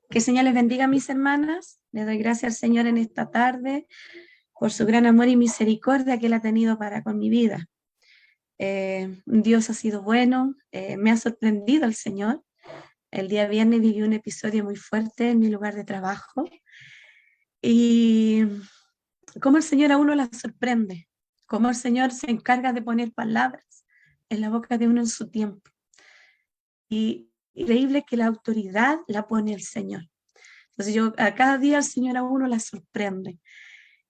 Que el Señor les bendiga, mis hermanas. Le doy gracias al Señor en esta tarde por su gran amor y misericordia que Él ha tenido para con mi vida. Dios ha sido bueno, me ha sorprendido el Señor. El día viernes viví un episodio muy fuerte en mi lugar de trabajo y cómo el Señor a uno la sorprende, cómo el Señor se encarga de poner palabras en la boca de uno en su tiempo. Y increíble que la autoridad la pone el Señor. Entonces a cada día el Señor a uno la sorprende.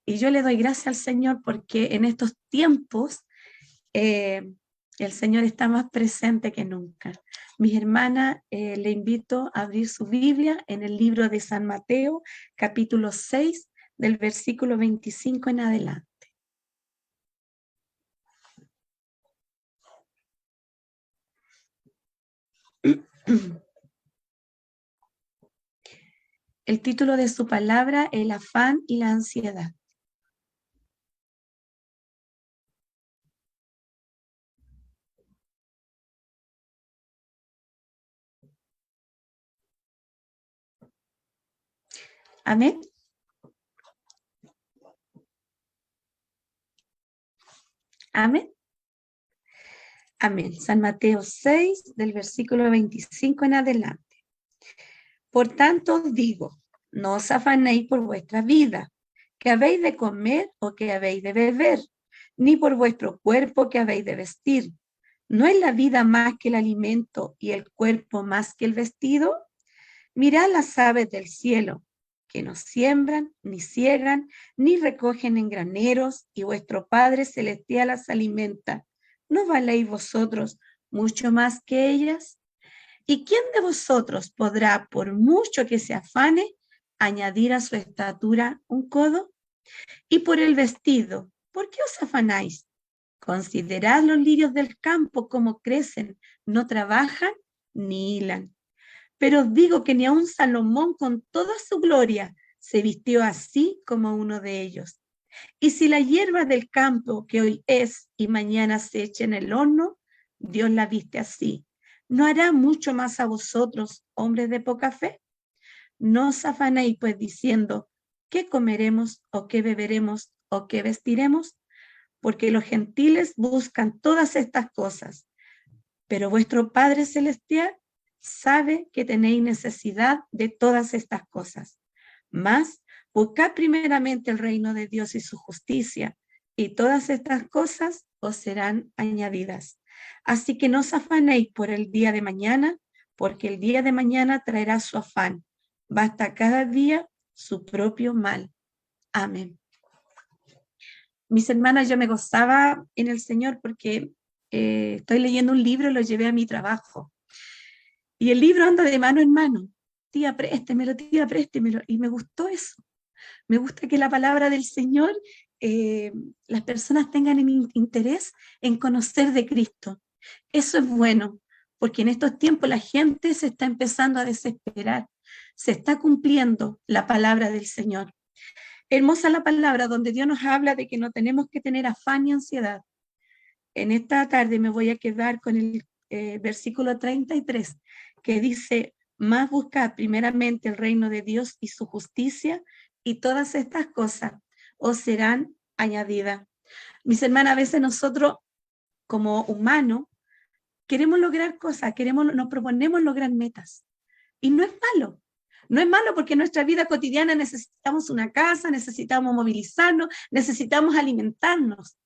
Y yo le doy gracias al Señor porque en estos tiempos el Señor está más presente que nunca. Mis hermanas, le invito a abrir su Biblia en el libro de San Mateo, capítulo 6, del versículo 25 en adelante. El título de su palabra, el afán y la ansiedad. Amén. Amén. Amén. San Mateo 6, del versículo 25 en adelante. Por tanto os digo, no os afanéis por vuestra vida, que habéis de comer o que habéis de beber, ni por vuestro cuerpo que habéis de vestir. ¿No es la vida más que el alimento y el cuerpo más que el vestido? Mirad las aves del cielo, que no siembran, ni ciegan, ni recogen en graneros, y vuestro Padre Celestial las alimenta. ¿No valéis vosotros mucho más que ellas? ¿Y quién de vosotros podrá, por mucho que se afane, añadir a su estatura un codo? Y por el vestido, ¿por qué os afanáis? Considerad los lirios del campo, cómo crecen, no trabajan ni hilan. Pero os digo que ni aun Salomón con toda su gloria se vistió así como uno de ellos. Y si la hierba del campo, que hoy es y mañana se echa en el horno, Dios la viste así, ¿no hará mucho más a vosotros, hombres de poca fe? No os afanéis pues diciendo, ¿qué comeremos o qué beberemos o qué vestiremos? Porque los gentiles buscan todas estas cosas, pero vuestro Padre Celestial sabe que tenéis necesidad de todas estas cosas. Mas buscad primeramente el reino de Dios y su justicia, y todas estas cosas os serán añadidas. Así que no os afanéis por el día de mañana, porque el día de mañana traerá su afán. Basta cada día su propio mal. Amén. Mis hermanas, yo me gozaba en el Señor porque estoy leyendo un libro y lo llevé a mi trabajo. Y el libro anda de mano en mano. Tía, préstemelo, tía, préstemelo. Y me gustó eso. Me gusta que la palabra del Señor, las personas tengan interés en conocer de Cristo. Eso es bueno, porque en estos tiempos la gente se está empezando a desesperar. Se está cumpliendo la palabra del Señor. Hermosa la palabra donde Dios nos habla de que no tenemos que tener afán ni ansiedad. En esta tarde me voy a quedar con el versículo 33, que dice, más buscad primeramente el reino de Dios y su justicia, y todas estas cosas os serán añadidas. Mis hermanas, a veces nosotros como humanos queremos lograr cosas, nos proponemos lograr metas, y no es malo. No es malo porque en nuestra vida cotidiana necesitamos una casa, necesitamos movilizarnos, necesitamos alimentarnos.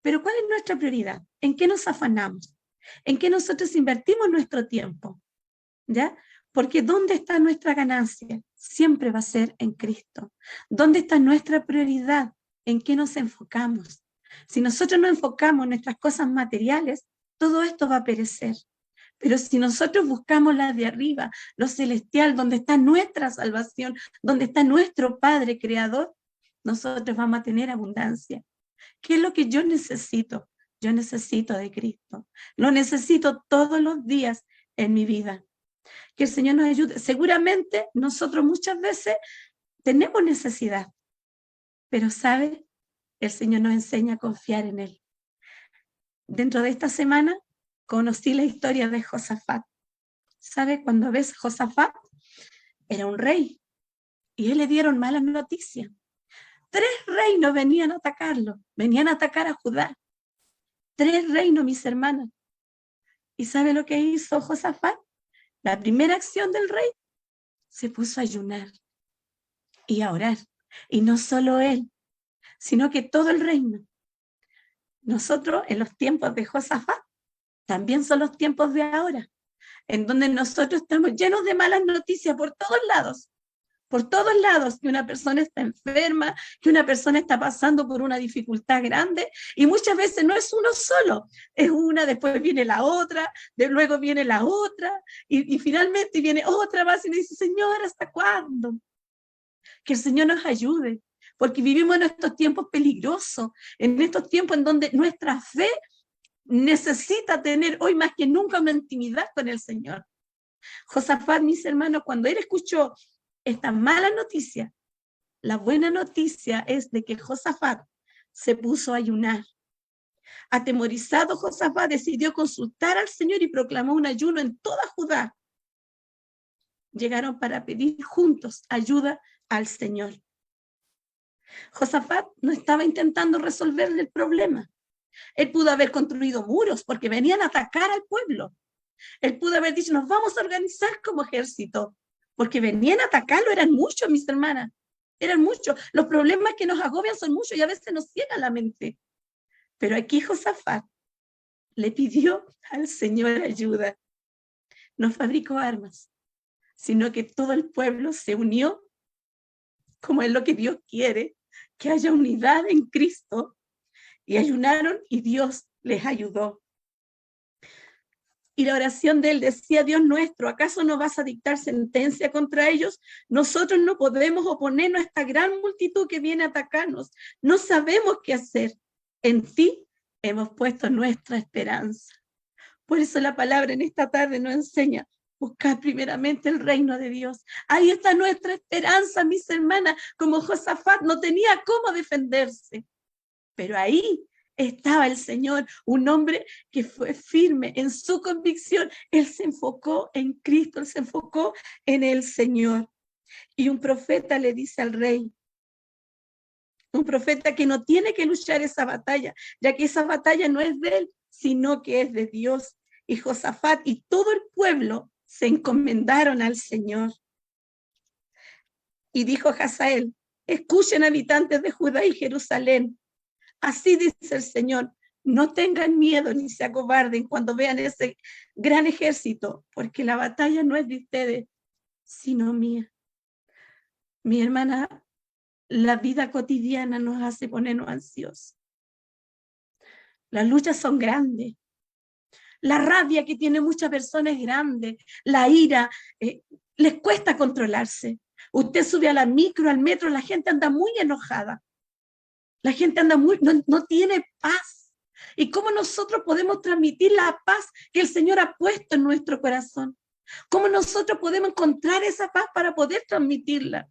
Pero ¿cuál es nuestra prioridad? ¿En qué nos afanamos? ¿En qué nosotros invertimos nuestro tiempo? ¿Ya? Porque ¿dónde está nuestra ganancia? Siempre va a ser en Cristo. ¿Dónde está nuestra prioridad? ¿En qué nos enfocamos? Si nosotros nos enfocamos en nuestras cosas materiales, todo esto va a perecer. Pero si nosotros buscamos la de arriba, lo celestial, donde está nuestra salvación, donde está nuestro Padre Creador, nosotros vamos a tener abundancia. ¿Qué es lo que yo necesito? Yo necesito de Cristo. Lo necesito todos los días en mi vida. Que el Señor nos ayude. Seguramente nosotros muchas veces tenemos necesidad, pero ¿sabe? El Señor nos enseña a confiar en Él. Dentro de esta semana conocí la historia de Josafat. ¿Sabe? Cuando ves Josafat, era un rey, y él le dieron malas noticias. 3 reinos venían a atacarlo, venían a atacar a Judá. 3 reinos, mis hermanas. ¿Y sabe lo que hizo Josafat? La primera acción del rey, se puso a ayunar y a orar. Y no solo él, sino que todo el reino. Nosotros, en los tiempos de Josafat, también son los tiempos de ahora, en donde nosotros estamos llenos de malas noticias por todos lados, que una persona está enferma, que una persona está pasando por una dificultad grande, y muchas veces no es uno solo, es una, después viene la otra, luego viene la otra, y finalmente viene otra más, y dice, Señor, ¿hasta cuándo? Que el Señor nos ayude, porque vivimos en estos tiempos peligrosos, en estos tiempos en donde nuestra fe necesita tener hoy más que nunca una intimidad con el Señor. Josafat, mis hermanos, cuando él escuchó esta mala noticia, la buena noticia es de que Josafat se puso a ayunar. Atemorizado, Josafat decidió consultar al Señor y proclamó un ayuno en toda Judá. Llegaron para pedir juntos ayuda al Señor. Josafat no estaba intentando resolverle el problema. Él pudo haber construido muros porque venían a atacar al pueblo. Él pudo haber dicho, nos vamos a organizar como ejército, porque venían a atacarlo, eran muchos, mis hermanas, eran muchos. Los problemas que nos agobian son muchos y a veces nos ciegan la mente. Pero aquí Josafat le pidió al Señor ayuda. No fabricó armas, sino que todo el pueblo se unió, como es lo que Dios quiere, que haya unidad en Cristo, y ayunaron y Dios les ayudó. Y la oración de él decía, Dios nuestro, ¿acaso no vas a dictar sentencia contra ellos? Nosotros no podemos oponernos a esta gran multitud que viene a atacarnos. No sabemos qué hacer. En ti hemos puesto nuestra esperanza. Por eso la palabra en esta tarde nos enseña, buscar primeramente el reino de Dios. Ahí está nuestra esperanza, mis hermanas. Como Josafat no tenía cómo defenderse, pero ahí estaba el Señor, un hombre que fue firme en su convicción. Él se enfocó en Cristo, él se enfocó en el Señor. Y un profeta le dice al rey, un profeta que no tiene que luchar esa batalla, ya que esa batalla no es de él, sino que es de Dios. Y Josafat y todo el pueblo se encomendaron al Señor. Y dijo Hazael, escuchen habitantes de Judá y Jerusalén, así dice el Señor, no tengan miedo ni se acobarden cuando vean ese gran ejército, porque la batalla no es de ustedes, sino mía. Mi hermana, la vida cotidiana nos hace ponernos ansiosos. Las luchas son grandes. La rabia que tiene muchas personas es grande. La ira, les cuesta controlarse. Usted sube a la micro, al metro, la gente anda muy enojada. La gente anda no tiene paz. ¿Y cómo nosotros podemos transmitir la paz que el Señor ha puesto en nuestro corazón? ¿Cómo nosotros podemos encontrar esa paz para poder transmitirla?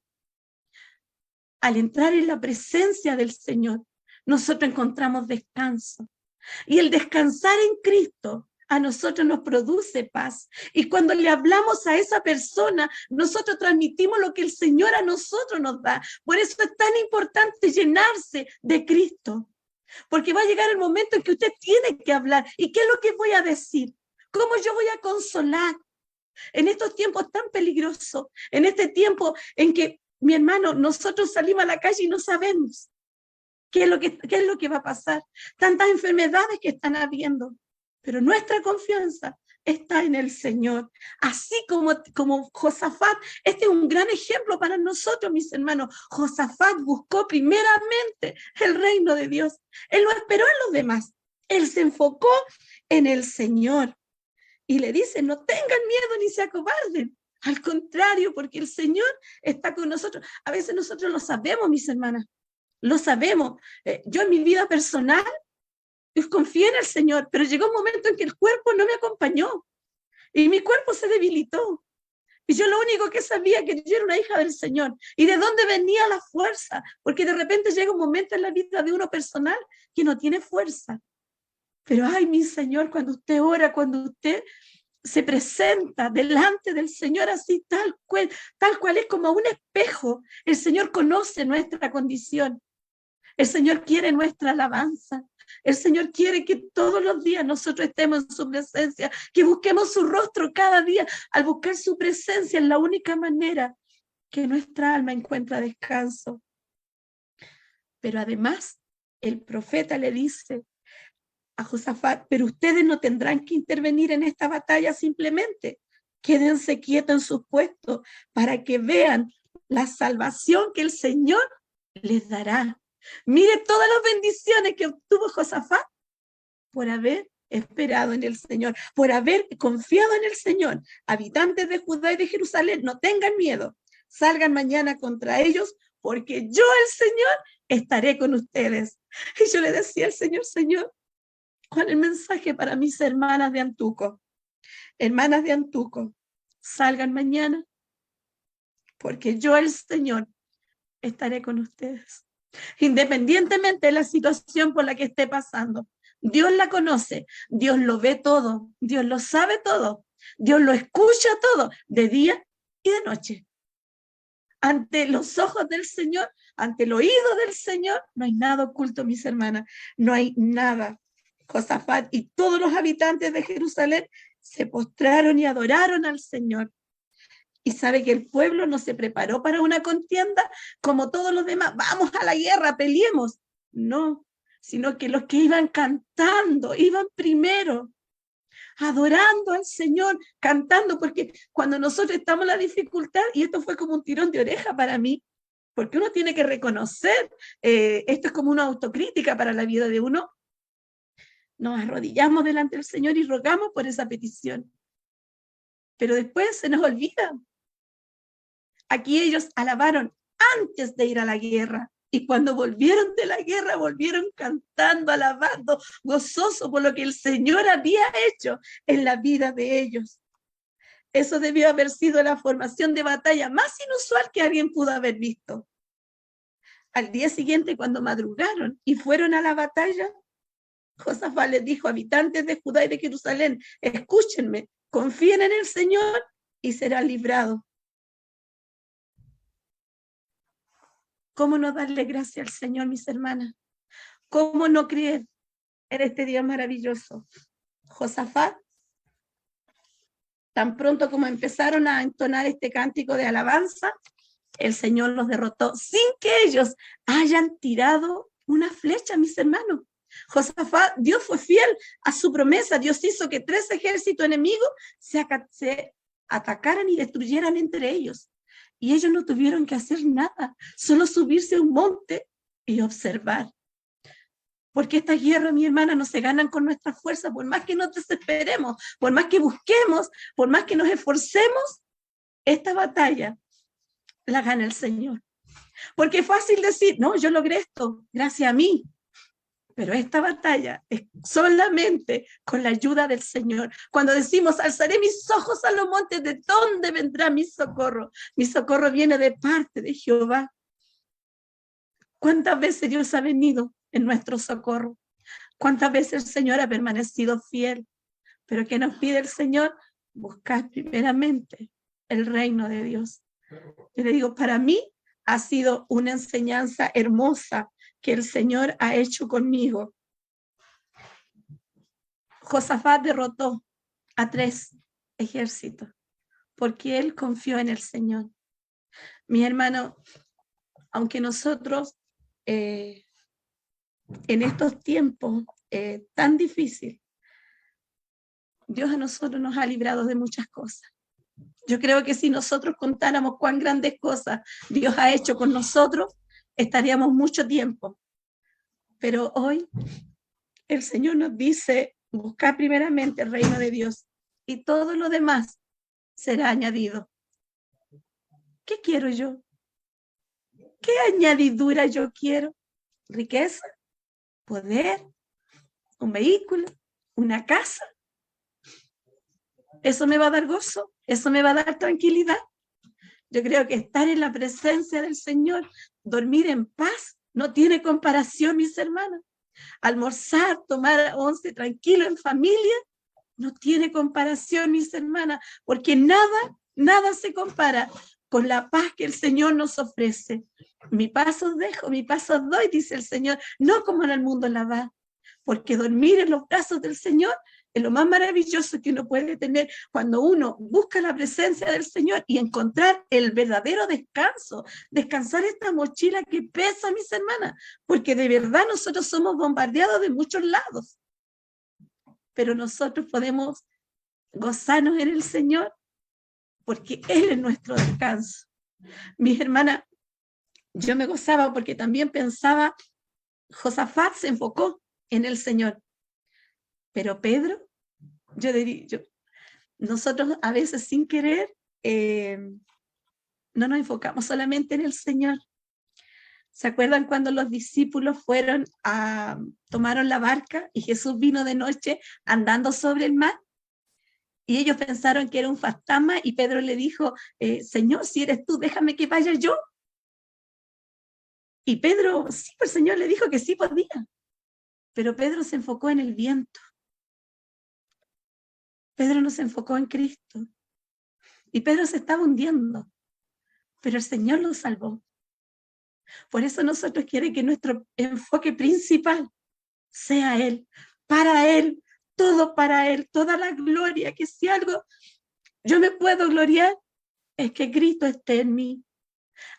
Al entrar en la presencia del Señor, nosotros encontramos descanso. Y el descansar en Cristo a nosotros nos produce paz. Y cuando le hablamos a esa persona, nosotros transmitimos lo que el Señor a nosotros nos da. Por eso es tan importante llenarse de Cristo. Porque va a llegar el momento en que usted tiene que hablar. ¿Y qué es lo que voy a decir? ¿Cómo yo voy a consolar? En estos tiempos tan peligrosos, en este tiempo en que, mi hermano, nosotros salimos a la calle y no sabemos qué es lo que va a pasar. Tantas enfermedades que están habiendo. Pero nuestra confianza está en el Señor. Así como Josafat, este es un gran ejemplo para nosotros, mis hermanos. Josafat buscó primeramente el reino de Dios. Él no esperó en los demás. Él se enfocó en el Señor. Y le dice, no tengan miedo ni se acobarden. Al contrario, porque el Señor está con nosotros. A veces nosotros lo sabemos, mis hermanas. Lo sabemos. Yo en mi vida personal, confié en el Señor, pero llegó un momento en que el cuerpo no me acompañó y mi cuerpo se debilitó. Y yo lo único que sabía que yo era una hija del Señor. ¿Y de dónde venía la fuerza? Porque de repente llega un momento en la vida de uno personal que no tiene fuerza. Pero ay, mi Señor, cuando usted ora, cuando usted se presenta delante del Señor así tal cual es, como un espejo. El Señor conoce nuestra condición. El Señor quiere nuestra alabanza. El Señor quiere que todos los días nosotros estemos en su presencia, que busquemos su rostro cada día. Al buscar su presencia es la única manera que nuestra alma encuentra descanso. Pero además, el profeta le dice a Josafat, pero ustedes no tendrán que intervenir en esta batalla simplemente. Quédense quietos en sus puestos para que vean la salvación que el Señor les dará. Mire todas las bendiciones que obtuvo Josafat por haber esperado en el Señor, por haber confiado en el Señor. Habitantes de Judá y de Jerusalén, no tengan miedo. Salgan mañana contra ellos, porque yo, el Señor, estaré con ustedes. Y yo le decía al Señor, Señor, ¿cuál es el mensaje para mis hermanas de Antuco? Hermanas de Antuco, salgan mañana, porque yo, el Señor, estaré con ustedes. Independientemente de la situación por la que esté pasando, Dios la conoce, Dios lo ve todo, Dios lo sabe todo, Dios lo escucha todo, de día y de noche. Ante los ojos del Señor, ante el oído del Señor, no hay nada oculto, mis hermanas, no hay nada. Josafat y todos los habitantes de Jerusalén se postraron y adoraron al Señor. Y sabe que el pueblo no se preparó para una contienda como todos los demás. Vamos a la guerra, peleemos. No, sino que los que iban cantando, iban primero, adorando al Señor, cantando, porque cuando nosotros estamos en la dificultad, y esto fue como un tirón de oreja para mí, porque uno tiene que reconocer, esto es como una autocrítica para la vida de uno, nos arrodillamos delante del Señor y rogamos por esa petición. Pero después se nos olvida. Aquí ellos alabaron antes de ir a la guerra. Y cuando volvieron de la guerra, volvieron cantando, alabando, gozoso por lo que el Señor había hecho en la vida de ellos. Eso debió haber sido la formación de batalla más inusual que alguien pudo haber visto. Al día siguiente, cuando madrugaron y fueron a la batalla, Josafat les dijo, habitantes de Judá y de Jerusalén, escúchenme, confíen en el Señor y serán librados. ¿Cómo no darle gracias al Señor, mis hermanas? ¿Cómo no creer en este Dios maravilloso? Josafat, tan pronto como empezaron a entonar este cántico de alabanza, el Señor los derrotó sin que ellos hayan tirado una flecha, mis hermanos. Josafat, Dios fue fiel a su promesa. Dios hizo que 3 ejércitos enemigos se atacaran y destruyeran entre ellos. Y ellos no tuvieron que hacer nada, solo subirse a un monte y observar. Porque esta guerra, mi hermana, no se ganan con nuestra fuerza, por más que nos desesperemos, por más que busquemos, por más que nos esforcemos, esta batalla la gana el Señor. Porque es fácil decir, no, yo logré esto, gracias a mí. Pero esta batalla es solamente con la ayuda del Señor. Cuando decimos, alzaré mis ojos a los montes, ¿de dónde vendrá mi socorro? Mi socorro viene de parte de Jehová. ¿Cuántas veces Dios ha venido en nuestro socorro? ¿Cuántas veces el Señor ha permanecido fiel? Pero ¿qué nos pide el Señor? Buscar primeramente el reino de Dios. Yo le digo, para mí ha sido una enseñanza hermosa que el Señor ha hecho conmigo. Josafat derrotó a 3 ejércitos porque él confió en el Señor. Mi hermano, aunque nosotros en estos tiempos tan difíciles, Dios a nosotros nos ha librado de muchas cosas. Yo creo que si nosotros contáramos cuán grandes cosas Dios ha hecho con nosotros, estaríamos mucho tiempo. Pero hoy el Señor nos dice, buscar primeramente el reino de Dios y todo lo demás será añadido. ¿Qué quiero yo? ¿Qué añadidura yo quiero? Riqueza, poder, un vehículo, una casa. ¿Eso me va a dar gozo? ¿Eso me va a dar tranquilidad? Yo creo que estar en la presencia del Señor, dormir en paz, no tiene comparación, mis hermanos. Almorzar, tomar once tranquilo en familia, no tiene comparación, mis hermanas, porque nada se compara con la paz que el Señor nos ofrece. Mi paz os dejo, mi paz os doy, dice el Señor, no como en el mundo la da, porque dormir en los brazos del Señor es lo más maravilloso que uno puede tener cuando uno busca la presencia del Señor y encontrar el verdadero descanso, descansar esta mochila que pesa, mis hermanas, porque de verdad nosotros somos bombardeados de muchos lados, pero nosotros podemos gozarnos en el Señor porque Él es nuestro descanso. Mis hermanas, yo me gozaba porque también pensaba, Josafat se enfocó en el Señor, pero Pedro, nosotros a veces sin querer no nos enfocamos solamente en el Señor. ¿Se acuerdan cuando los discípulos tomaron la barca y Jesús vino de noche andando sobre el mar? Y ellos pensaron que era un fantasma y Pedro le dijo, Señor, si eres tú, déjame que vaya yo. Y Pedro, sí, pues el Señor le dijo que sí podía. Pero Pedro se enfocó en el viento. Pedro no se enfocó en Cristo. Y Pedro se estaba hundiendo. Pero el Señor lo salvó. Por eso nosotros queremos que nuestro enfoque principal sea Él, para Él, todo para Él, toda la gloria, que si algo yo me puedo gloriar es que Cristo esté en mí.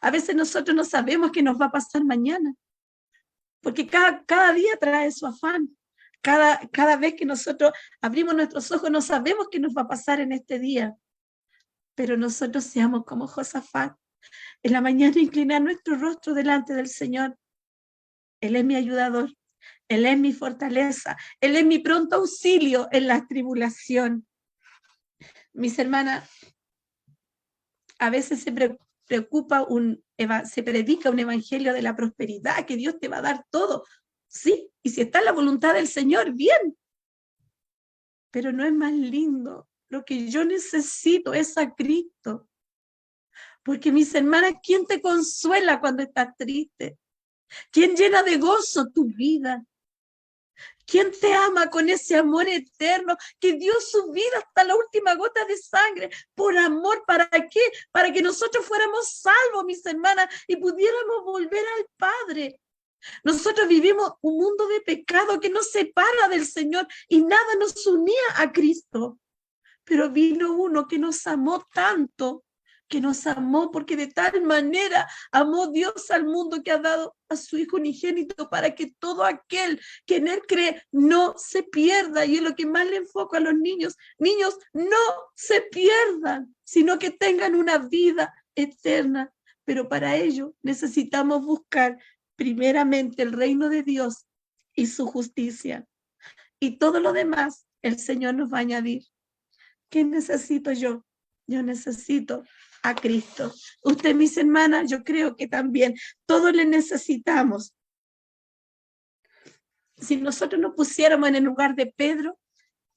A veces nosotros no sabemos qué nos va a pasar mañana, porque cada día trae su afán. Cada vez que nosotros abrimos nuestros ojos no sabemos qué nos va a pasar en este día, pero nosotros seamos como Josafat. En la mañana inclinar nuestro rostro delante del Señor. Él es mi ayudador, Él es mi fortaleza, Él es mi pronto auxilio en la tribulación. Mis hermanas, a veces se predica un evangelio de la prosperidad, que Dios te va a dar todo. Sí, y si está en la voluntad del Señor, bien. Pero no es más lindo. Lo que yo necesito es a Cristo. Porque mis hermanas, ¿quién te consuela cuando estás triste? ¿Quién llena de gozo tu vida? ¿Quién te ama con ese amor eterno que dio su vida hasta la última gota de sangre? Por amor, ¿para qué? Para que nosotros fuéramos salvos, mis hermanas, y pudiéramos volver al Padre. Nosotros vivimos un mundo de pecado que nos separa del Señor y nada nos unía a Cristo. Pero vino uno que nos amó tanto, que nos amó porque de tal manera amó Dios al mundo que ha dado a su Hijo unigénito para que todo aquel que en Él cree no se pierda. Y es lo que más le enfoco a los niños. Niños, no se pierdan, sino que tengan una vida eterna. Pero para ello necesitamos buscar primeramente el reino de Dios y su justicia. Y todo lo demás el Señor nos va a añadir. ¿Qué necesito yo? Yo necesito a Cristo. Usted, mis hermanas, yo creo que también todos le necesitamos. Si nosotros nos pusiéramos en el lugar de Pedro,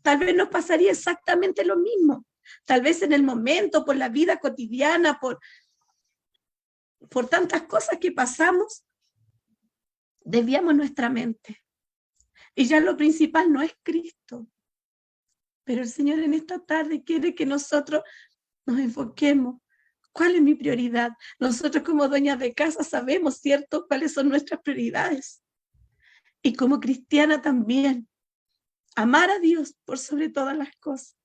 tal vez nos pasaría exactamente lo mismo. Tal vez en el momento, por la vida cotidiana, por tantas cosas que pasamos, desviamos nuestra mente. Y ya lo principal no es Cristo. Pero el Señor en esta tarde quiere que nosotros nos enfoquemos. ¿Cuál es mi prioridad? Nosotros como dueñas de casa sabemos, ¿cierto?, cuáles son nuestras prioridades. Y como cristiana también, amar a Dios por sobre todas las cosas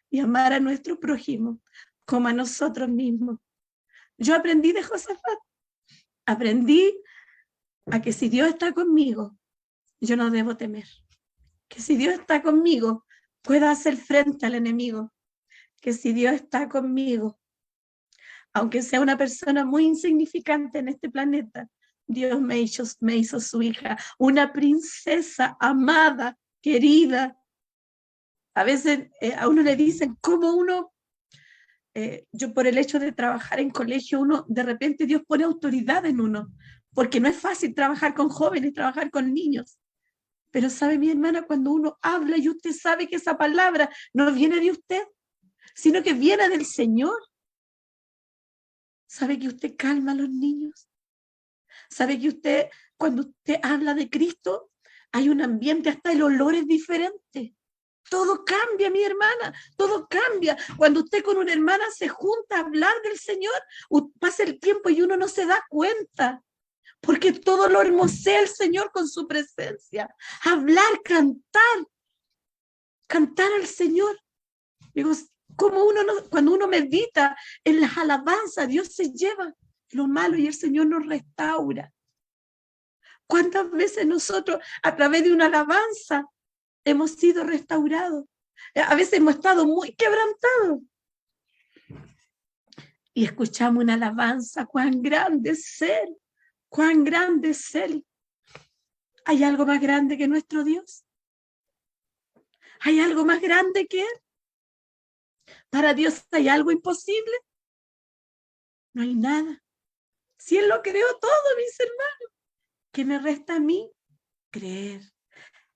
y amar a nuestro prójimo como a nosotros mismos. Yo aprendí de Josafat, aprendí a que si Dios está conmigo, yo no debo temer. Que si Dios está conmigo, puedo hacer frente al enemigo. Que si Dios está conmigo, aunque sea una persona muy insignificante en este planeta, Dios me hizo su hija, una princesa amada, querida. A veces a uno le dicen, ¿cómo uno? Yo por el hecho de trabajar en colegio, uno de repente Dios pone autoridad en uno, porque no es fácil trabajar con jóvenes, trabajar con niños. Pero sabe mi hermana, cuando uno habla y usted sabe que esa palabra no viene de usted, sino que viene del Señor. ¿Sabe que usted calma a los niños? ¿Sabe que usted, cuando usted habla de Cristo, hay un ambiente, hasta el olor es diferente? Todo cambia, mi hermana, todo cambia. Cuando usted con una hermana se junta a hablar del Señor, pasa el tiempo y uno no se da cuenta, porque todo lo hermosea el Señor con su presencia. Hablar, cantar al Señor. Digo, como cuando uno medita en las alabanzas, Dios se lleva lo malo y el Señor nos restaura. ¿Cuántas veces nosotros a través de una alabanza hemos sido restaurados? A veces hemos estado muy quebrantados y escuchamos una alabanza. Cuán grande es Él, cuán grande es Él. ¿Hay algo más grande que nuestro Dios? ¿Hay algo más grande que Él? ¿Para Dios hay algo imposible? No hay nada. Si Él lo creó todo, mis hermanos, ¿qué me resta a mí? Creer,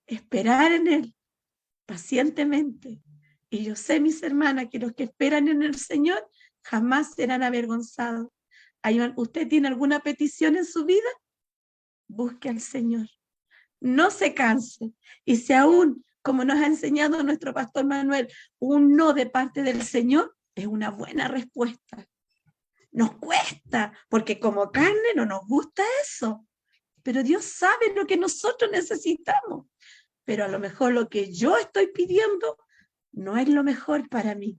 esperar en Él pacientemente. Y yo sé, mis hermanas, que los que esperan en el Señor jamás serán avergonzados. ¿Usted tiene alguna petición en su vida? Busque al Señor. No se canse. Y si aún, como nos ha enseñado nuestro pastor Manuel, un no de parte del Señor es una buena respuesta. Nos cuesta, porque como carne no nos gusta eso. Pero Dios sabe lo que nosotros necesitamos. Pero a lo mejor lo que yo estoy pidiendo no es lo mejor para mí.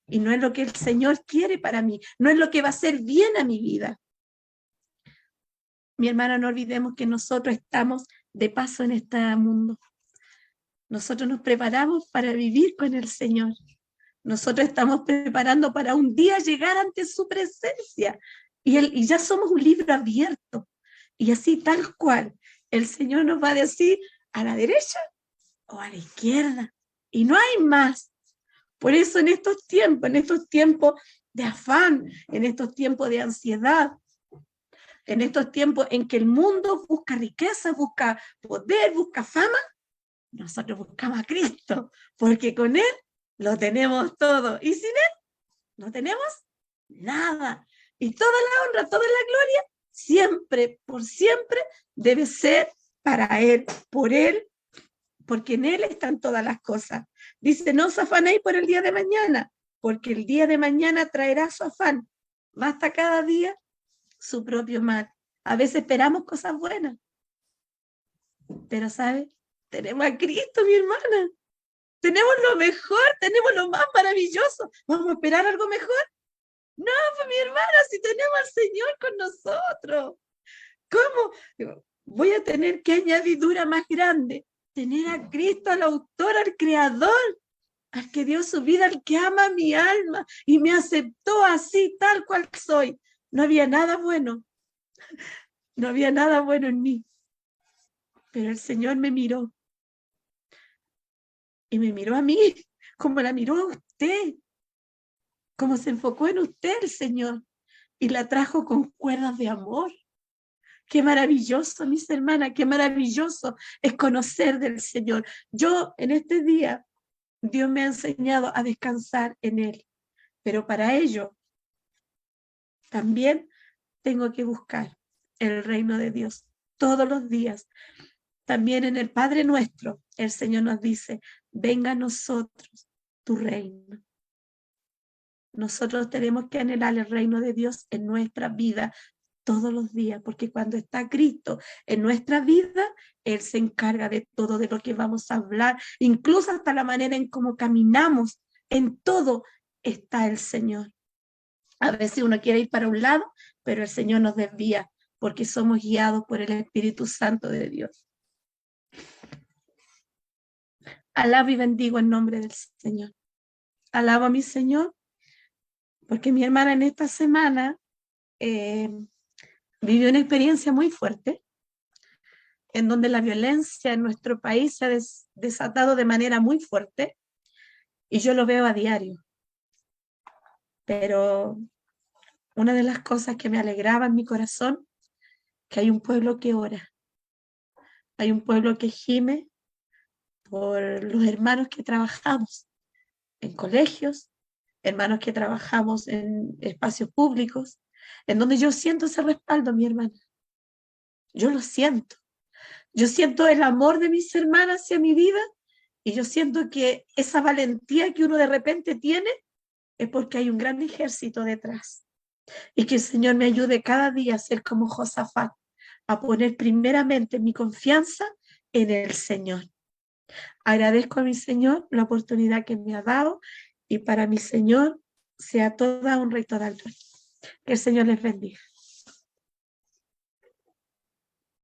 Y no es lo que el Señor quiere para mí. No es lo que va a hacer bien a mi vida. Mi hermana, no olvidemos que nosotros estamos de paso en este mundo. Nosotros nos preparamos para vivir con el Señor. Nosotros estamos preparando para un día llegar ante su presencia. Y ya somos un libro abierto. Y así tal cual, el Señor nos va a decir a la derecha o a la izquierda. Y no hay más. Por eso en estos tiempos de afán, en estos tiempos de ansiedad, en estos tiempos en que el mundo busca riqueza, busca poder, busca fama, nosotros buscamos a Cristo, porque con Él lo tenemos todo. Y sin Él no tenemos nada. Y toda la honra, toda la gloria, siempre, por siempre, debe ser para Él, por Él, porque en Él están todas las cosas. Dice, no os afanéis por el día de mañana, porque el día de mañana traerá su afán. Basta cada día su propio mal. A veces esperamos cosas buenas, pero ¿sabes? Tenemos a Cristo, mi hermana. Tenemos lo mejor, tenemos lo más maravilloso. ¿Vamos a esperar algo mejor? No, pues mi hermana, si tenemos al Señor con nosotros. ¿Cómo? Voy a tener que añadidura más grande. Tener a Cristo, al autor, al creador, al que dio su vida, al que ama mi alma y me aceptó así, tal cual soy. No había nada bueno. No había nada bueno en mí. Pero el Señor me miró. Y me miró a mí, como la miró a usted. Como se enfocó en usted el Señor. Y la trajo con cuerdas de amor. Qué maravilloso, mis hermanas, qué maravilloso es conocer del Señor. Yo en este día, Dios me ha enseñado a descansar en Él. Pero para ello, también tengo que buscar el reino de Dios todos los días. También en el Padre Nuestro, el Señor nos dice, venga a nosotros tu reino. Nosotros tenemos que anhelar el reino de Dios en nuestra vida todos los días, porque cuando está Cristo en nuestra vida, Él se encarga de todo, de lo que vamos a hablar, incluso hasta la manera en cómo caminamos, en todo está el Señor. A veces uno quiere ir para un lado, pero el Señor nos desvía, porque somos guiados por el Espíritu Santo de Dios. Alabo y bendigo el nombre del Señor. Alabo a mi Señor, porque mi hermana en esta semana vivió una experiencia muy fuerte, en donde la violencia en nuestro país se ha desatado de manera muy fuerte, y yo lo veo a diario. Pero una de las cosas que me alegraba en mi corazón, que hay un pueblo que ora, hay un pueblo que gime por los hermanos que trabajamos en colegios, hermanos que trabajamos en espacios públicos, en donde yo siento ese respaldo, mi hermana. Yo lo siento. Yo siento el amor de mis hermanas hacia mi vida Y yo siento que esa valentía que uno de repente tiene es porque hay un gran ejército detrás. Y que el Señor me ayude cada día a ser como Josafat, a poner primeramente mi confianza en el Señor. Agradezco a mi Señor la oportunidad que me ha dado y para mi Señor sea toda honra y toda gloria. Que el Señor les bendiga.